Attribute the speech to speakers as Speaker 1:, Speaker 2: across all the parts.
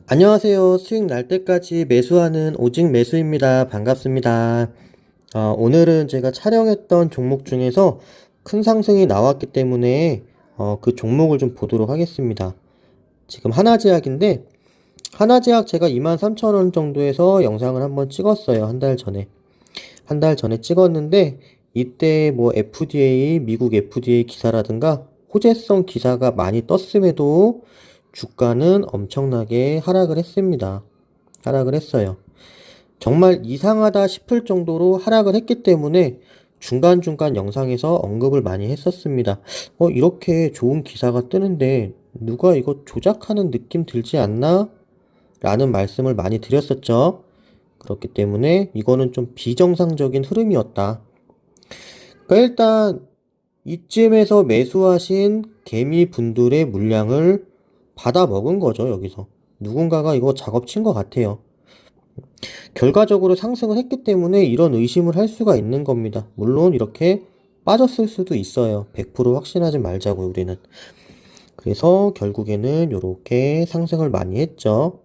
Speaker 1: 안녕하세요. 수익 날 때까지 매수하는 오직 매수입니다. 반갑습니다. 오늘은 제가 촬영했던 종목 중에서 큰 상승이 나왔기 때문에 그 종목을 좀 보도록 하겠습니다. 지금 하나제약인데 하나제약 제가 23,000원 정도에서 영상을 한번 찍었어요. 한 달 전에. 한 달 전에 찍었는데 이때 뭐 FDA, 미국 FDA 기사라든가 호재성 기사가 많이 떴음에도 주가는 엄청나게 하락을 했습니다. 하락을 했어요. 정말 이상하다 싶을 정도로 하락을 했기 때문에 중간중간 영상에서 언급을 많이 했었습니다. 이렇게 좋은 기사가 뜨는데 누가 이거 조작하는 느낌 들지 않나? 라는 말씀을 많이 드렸었죠. 그렇기 때문에 이거는 좀 비정상적인 흐름이었다. 그러니까 일단 이쯤에서 매수하신 개미 분들의 물량을 받아 먹은 거죠, 여기서. 누군가가 이거 작업 친 것 같아요. 결과적으로 상승을 했기 때문에 이런 의심을 할 수가 있는 겁니다. 물론 이렇게 빠졌을 수도 있어요. 100% 확신하지 말자고, 우리는. 그래서 결국에는 이렇게 상승을 많이 했죠.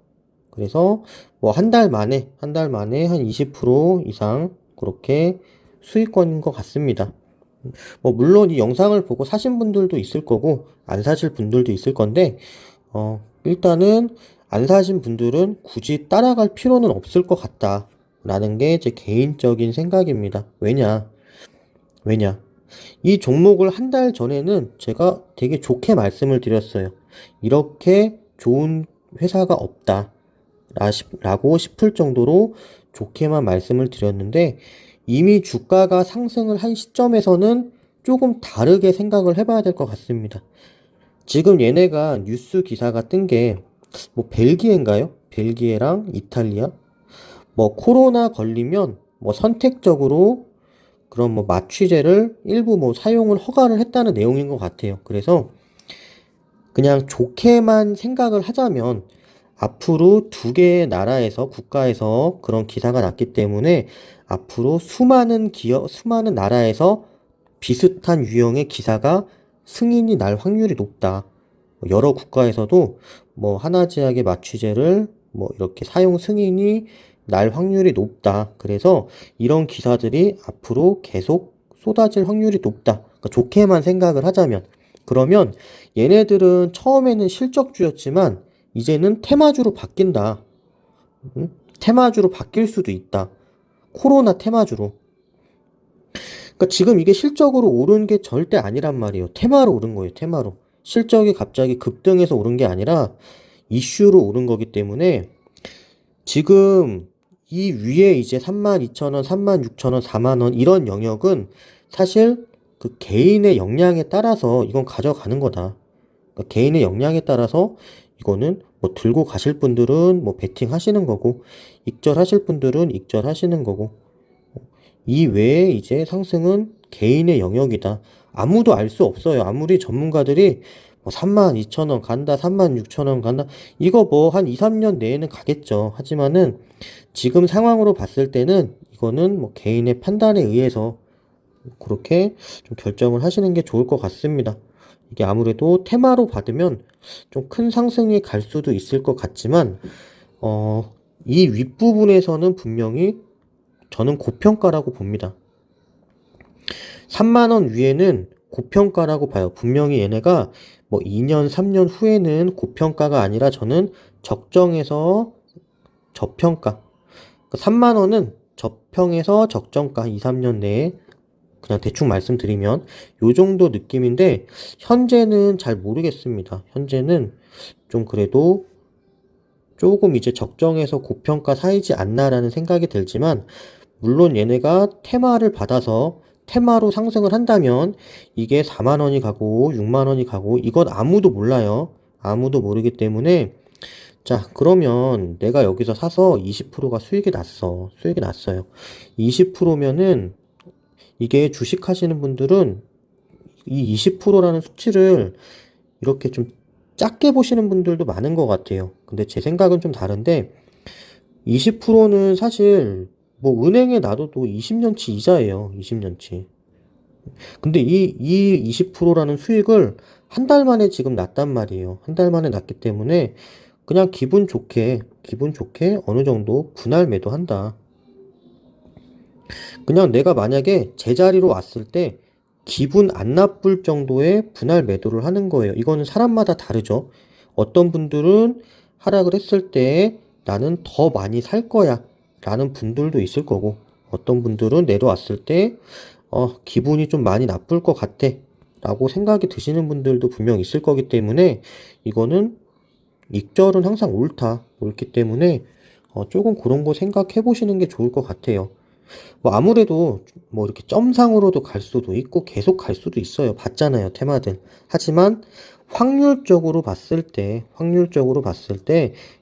Speaker 1: 그래서 뭐 한 달 만에 한 20% 이상 그렇게 수익권인 것 같습니다. 뭐 물론 이 영상을 보고 사신 분들도 있을 거고 안 사실 분들도 있을 건데 일단은 안 사신 분들은 굳이 따라갈 필요는 없을 것 같다 라는 게 제 개인적인 생각입니다. 왜냐 이 종목을 한 달 전에는 제가 되게 좋게 말씀을 드렸어요. 이렇게 좋은 회사가 없다 라고 싶을 정도로 좋게만 말씀을 드렸는데 이미 주가가 상승을 한 시점에서는 조금 다르게 생각을 해봐야 될 것 같습니다. 지금 얘네가 뉴스 기사가 뜬 게 뭐 벨기에인가요? 벨기에랑 이탈리아? 뭐 코로나 걸리면 뭐 선택적으로 그런 뭐 마취제를 일부 뭐 사용을 허가를 했다는 내용인 것 같아요. 그래서 그냥 좋게만 생각을 하자면 앞으로 두 개의 나라에서 국가에서 그런 기사가 났기 때문에 앞으로 수많은 나라에서 비슷한 유형의 기사가 승인이 날 확률이 높다. 여러 국가에서도 뭐 하나제약의 마취제를 뭐 이렇게 사용 승인이 날 확률이 높다. 그래서 이런 기사들이 앞으로 계속 쏟아질 확률이 높다. 그러니까 좋게만 생각을 하자면 그러면 얘네들은 처음에는 실적주였지만 이제는 테마주로 바뀐다. 테마주로 바뀔 수도 있다. 코로나 테마주로. 그러니까 지금 이게 실적으로 오른 게 절대 아니란 말이에요. 테마로 오른 거예요. 테마로. 실적이 갑자기 급등해서 오른 게 아니라 이슈로 오른 거기 때문에 지금 이 위에 이제 32,000원, 36,000원, 4만원 이런 영역은 사실 그 개인의 역량에 따라서 이건 가져가는 거다. 그러니까 개인의 역량에 따라서 이거는 뭐 들고 가실 분들은 뭐 베팅 하시는 거고 익절하실 분들은 익절하시는 거고 이 외에 이제 상승은 개인의 영역이다. 아무도 알 수 없어요. 아무리 전문가들이 뭐 32,000원 간다, 36,000원 간다. 이거 뭐 한 2, 3년 내에는 가겠죠. 하지만은 지금 상황으로 봤을 때는 이거는 뭐 개인의 판단에 의해서 그렇게 좀 결정을 하시는 게 좋을 것 같습니다. 이게 아무래도 테마로 받으면 좀 큰 상승이 갈 수도 있을 것 같지만, 이 윗부분에서는 분명히 저는 고평가라고 봅니다. 3만원 위에는 고평가라고 봐요. 분명히 얘네가 뭐 2년, 3년 후에는 고평가가 아니라 저는 적정에서 저평가. 3만원은 저평에서 적정가 2, 3년 내에 그냥 대충 말씀드리면 요 정도 느낌인데 현재는 잘 모르겠습니다. 현재는 좀 그래도 조금 이제 적정에서 고평가 사이지 않나라는 생각이 들지만 물론 얘네가 테마를 받아서 테마로 상승을 한다면 이게 4만원이 가고 6만원이 가고 이건 아무도 몰라요. 아무도 모르기 때문에 자 그러면 내가 여기서 사서 20%가 수익이 났어요. 20%면은 이게 주식 하시는 분들은 이 20%라는 수치를 이렇게 좀 작게 보시는 분들도 많은 것 같아요. 근데 제 생각은 좀 다른데 20%는 사실 뭐 은행에 놔둬도 20년치 이자예요. 20년치. 근데 이 20%라는 수익을 한 달 만에 지금 났단 말이에요. 한 달 만에 났기 때문에 그냥 기분 좋게 어느 정도 분할 매도한다. 그냥 내가 만약에 제자리로 왔을 때 기분 안 나쁠 정도의 분할 매도를 하는 거예요. 이거는 사람마다 다르죠. 어떤 분들은 하락을 했을 때 나는 더 많이 살 거야 라는 분들도 있을 거고, 어떤 분들은 내려왔을 때 기분이 좀 많이 나쁠 것 같아 라고 생각이 드시는 분들도 분명 있을 거기 때문에, 이거는 익절은 항상 옳기 때문에 조금 그런 거 생각해 보시는 게 좋을 것 같아요. 뭐 아무래도 뭐 이렇게 점상으로도 갈 수도 있고 계속 갈 수도 있어요. 봤잖아요, 테마들. 하지만 확률적으로 봤을 때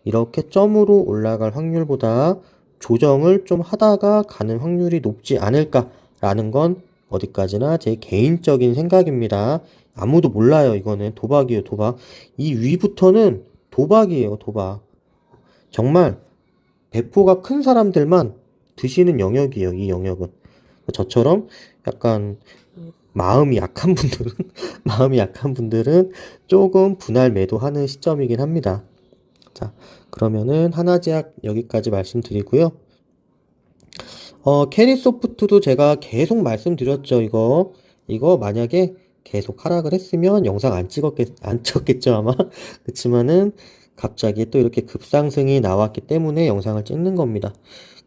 Speaker 1: 이렇게 점으로 올라갈 확률보다 조정을 좀 하다가 가는 확률이 높지 않을까라는 건 어디까지나 제 개인적인 생각입니다. 아무도 몰라요. 이거는 도박이에요, 도박. 이 위부터는 도박이에요, 도박. 정말 배포가 큰 사람들만 드시는 영역이에요, 이 영역은. 저처럼 약간 마음이 약한 분들은, 마음이 약한 분들은 조금 분할 매도하는 시점이긴 합니다. 자, 그러면은 하나제약 여기까지 말씀드리고요. 캐리소프트도 제가 계속 말씀드렸죠, 이거 만약에 계속 하락을 했으면 영상 안 찍었겠죠, 아마. 그치만은 갑자기 또 이렇게 급상승이 나왔기 때문에 영상을 찍는 겁니다.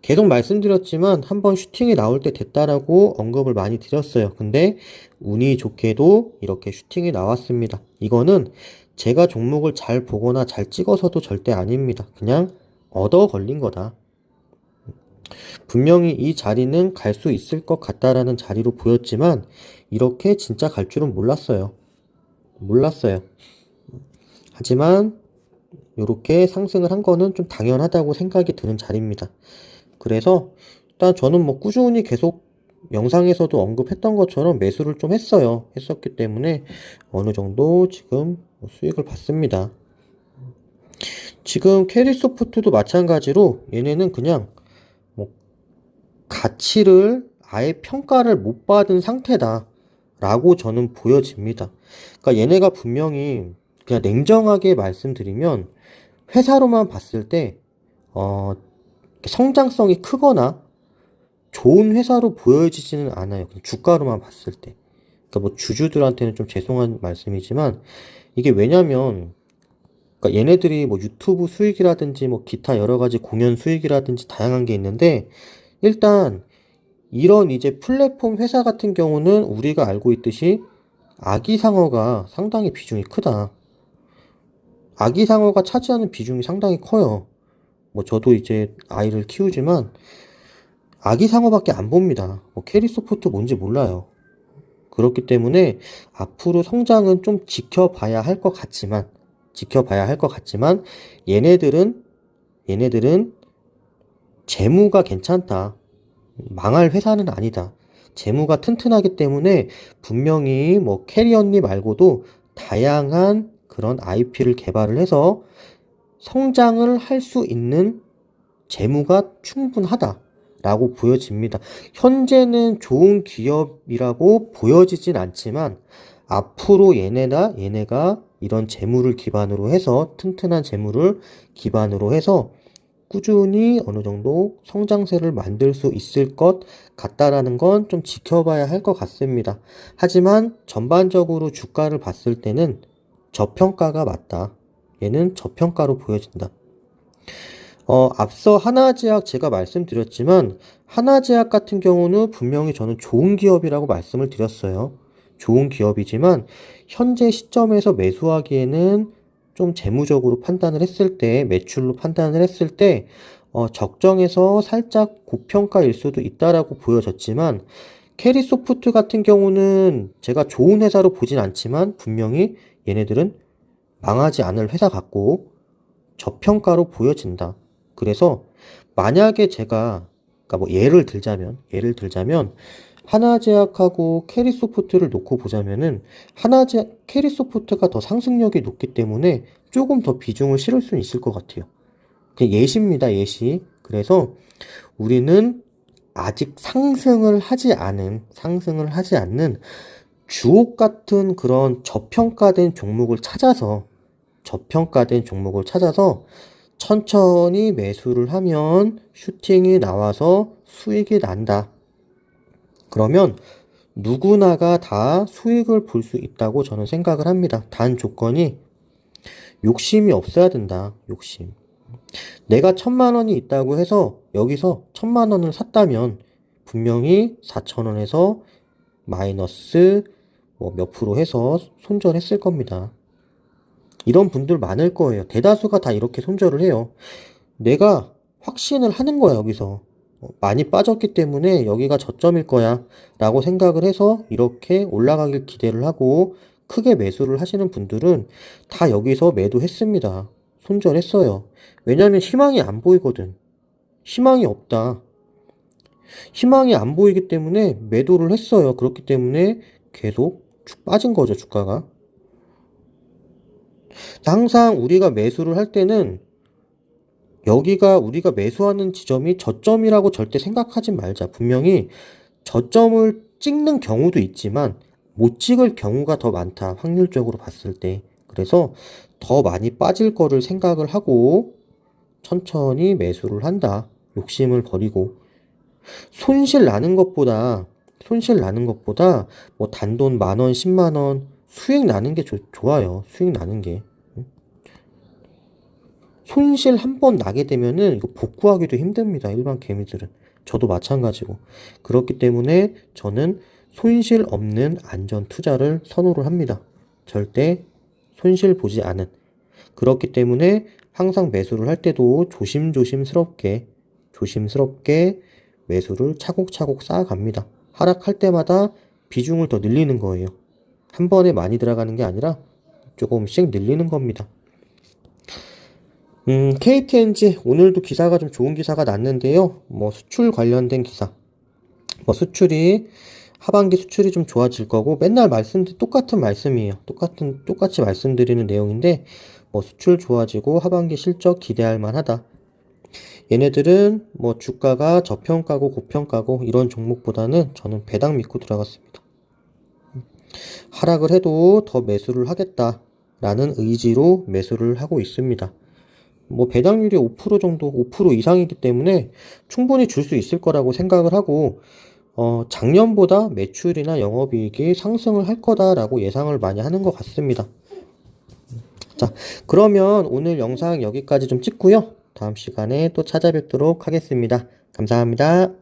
Speaker 1: 계속 말씀드렸지만 한번 슈팅이 나올 때 됐다라고 언급을 많이 드렸어요. 근데 운이 좋게도 이렇게 슈팅이 나왔습니다. 이거는 제가 종목을 잘 보거나 잘 찍어서도 절대 아닙니다. 그냥 얻어 걸린 거다. 분명히 이 자리는 갈 수 있을 것 같다라는 자리로 보였지만 이렇게 진짜 갈 줄은 몰랐어요. 하지만 이렇게 상승을 한 거는 좀 당연하다고 생각이 드는 자리입니다. 그래서 일단 저는 뭐 꾸준히 계속 영상에서도 언급했던 것처럼 매수를 좀 했었기 때문에 어느 정도 지금 수익을 봤습니다. 지금 캐리소프트도 마찬가지로 얘네는 그냥 뭐 가치를 아예 평가를 못 받은 상태다 라고 저는 보여집니다. 그러니까 얘네가 분명히 그냥 냉정하게 말씀드리면 회사로만 봤을 때 성장성이 크거나 좋은 회사로 보여지지는 않아요. 주가로만 봤을 때. 그러니까 뭐 주주들한테는 좀 죄송한 말씀이지만 이게 왜냐면, 그러니까 얘네들이 뭐 유튜브 수익이라든지 뭐 기타 여러 가지 공연 수익이라든지 다양한 게 있는데, 일단 이런 이제 플랫폼 회사 같은 경우는 우리가 알고 있듯이 아기상어가 상당히 비중이 크다. 아기상어가 차지하는 비중이 상당히 커요. 뭐 저도 이제 아이를 키우지만 아기상어밖에 안 봅니다. 뭐 캐리소프트 뭔지 몰라요. 그렇기 때문에 앞으로 성장은 좀 지켜봐야 할 것 같지만 얘네들은 재무가 괜찮다. 망할 회사는 아니다. 재무가 튼튼하기 때문에 분명히 뭐 캐리 언니 말고도 다양한 그런 IP를 개발을 해서 성장을 할 수 있는 재무가 충분하다 라고 보여집니다. 현재는 좋은 기업이라고 보여지진 않지만 앞으로 얘네가 이런 재무를 기반으로 해서, 튼튼한 재무를 기반으로 해서 꾸준히 어느 정도 성장세를 만들 수 있을 것 같다라는 건 좀 지켜봐야 할 것 같습니다. 하지만 전반적으로 주가를 봤을 때는 저평가가 맞다. 얘는 저평가로 보여진다. 앞서 하나제약 제가 말씀드렸지만 하나제약 같은 경우는 분명히 저는 좋은 기업이라고 말씀을 드렸어요. 좋은 기업이지만 현재 시점에서 매수하기에는 좀 재무적으로 판단을 했을 때, 매출로 판단을 했을 때 적정해서 살짝 고평가일 수도 있다라고 보여졌지만, 캐리소프트 같은 경우는 제가 좋은 회사로 보진 않지만 분명히 얘네들은 망하지 않을 회사 같고 저평가로 보여진다. 그래서 만약에 제가, 그러니까 뭐 예를 들자면 하나제약하고 캐리소프트를 놓고 보자면은 캐리소프트가 더 상승력이 높기 때문에 조금 더 비중을 실을 수는 있을 것 같아요. 그냥 예시입니다, 예시. 그래서 우리는 아직 상승을 하지 않는 주옥 같은 그런 저평가된 종목을 찾아서 저평가된 종목을 찾아서 천천히 매수를 하면 슈팅이 나와서 수익이 난다. 그러면 누구나가 다 수익을 볼 수 있다고 저는 생각을 합니다. 단 조건이 욕심이 없어야 된다. 욕심. 내가 1,000만 원이 있다고 해서 여기서 1,000만 원을 샀다면 분명히 4,000원에서 마이너스 뭐 몇 프로 해서 손절했을 겁니다. 이런 분들 많을 거예요. 대다수가 다 이렇게 손절을 해요. 내가 확신을 하는 거야, 여기서. 많이 빠졌기 때문에 여기가 저점일 거야 라고 생각을 해서 이렇게 올라가길 기대를 하고 크게 매수를 하시는 분들은 다 여기서 매도했습니다. 손절했어요. 왜냐면 희망이 안 보이거든. 희망이 없다. 희망이 안 보이기 때문에 매도를 했어요. 그렇기 때문에 계속 쭉 빠진 거죠, 주가가. 항상 우리가 매수를 할 때는 여기가 우리가 매수하는 지점이 저점이라고 절대 생각하지 말자. 분명히 저점을 찍는 경우도 있지만 못 찍을 경우가 더 많다. 확률적으로 봤을 때. 그래서 더 많이 빠질 거를 생각을 하고 천천히 매수를 한다. 욕심을 버리고. 손실 나는 것보다 뭐 단돈 10,000원, 100,000원 수익 나는 게 좋아요. 수익 나는 게. 손실 한 번 나게 되면은 이거 복구하기도 힘듭니다. 일반 개미들은. 저도 마찬가지고. 그렇기 때문에 저는 손실 없는 안전 투자를 선호를 합니다. 절대 손실 보지 않은. 그렇기 때문에 항상 매수를 할 때도 조심스럽게 매수를 차곡차곡 쌓아갑니다. 하락할 때마다 비중을 더 늘리는 거예요. 한 번에 많이 들어가는 게 아니라 조금씩 늘리는 겁니다. KTNG 오늘도 기사가 좀 좋은 기사가 났는데요. 뭐 수출 관련된 기사. 뭐 하반기 수출이 좀 좋아질 거고 맨날 똑같은 말씀이에요. 똑같이 말씀드리는 내용인데 뭐 수출 좋아지고 하반기 실적 기대할 만하다. 얘네들은 뭐 주가가 저평가고 고평가고 이런 종목보다는 저는 배당 믿고 들어갔습니다. 하락을 해도 더 매수를 하겠다라는 의지로 매수를 하고 있습니다. 뭐 배당률이 5% 정도, 5% 이상이기 때문에 충분히 줄 수 있을 거라고 생각을 하고 작년보다 매출이나 영업이익이 상승을 할 거다라고 예상을 많이 하는 것 같습니다. 자, 그러면 오늘 영상 여기까지 좀 찍고요. 다음 시간에 또 찾아뵙도록 하겠습니다. 감사합니다.